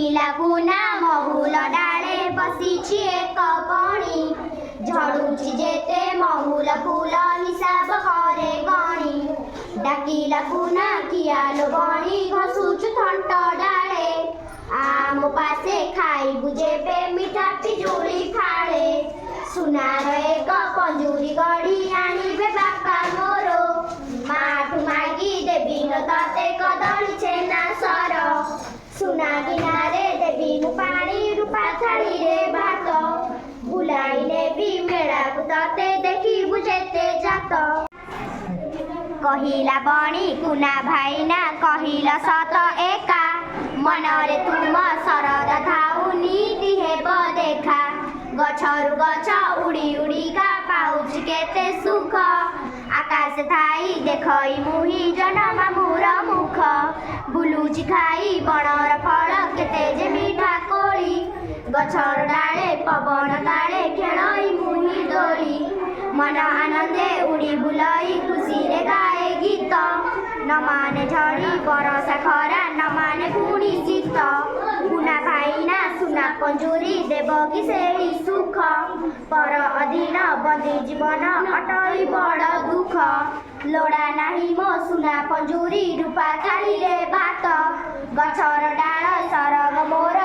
कहिला कुना महुल डाले बसीछि एक बणी झड़ुछि जेते महुल फूल हिसाब करे गणी डाकिला कुना कियालो बणी घसुछु थंट डाले आम पासे खाइबु जेबे मिठा पिजुली फाड़े सुनार एक पंजुरी गढ़ी आनिबे बापा मोरो माठु मागी देवी तते कदली छेना सर सुना किनारे देवी पानी रूपा थाली रे भात बुलाई नेबी मेला तते देखी बुझेते जात कहिला बणी कुना भाईना कहिला सत एका मनरे तुम शरद थाउ नीति हेब देखा गछरु गछ उड़ी उड़ीका पाउछ केते सुख आकाश थाई देखई मुही जनमा मुर मुख बुलुची खाई बणर फल केते जे मिठा कोली गछर डाले पवन ताले खेलई मुही दोली मन आनंदे उड़ी बुलई खुशी रे गाए गीत न माने झड़ी बरसा खरा न माने पुणी शीत कुना भाईना सुना पंजुरी देव कि सेई सुख पर अधीन बंदी जीवन अटई बड़ दुख लोड़ा नाही मो सुना पंजुरी रूपा थाली रे भात गछर डाल सरग मोर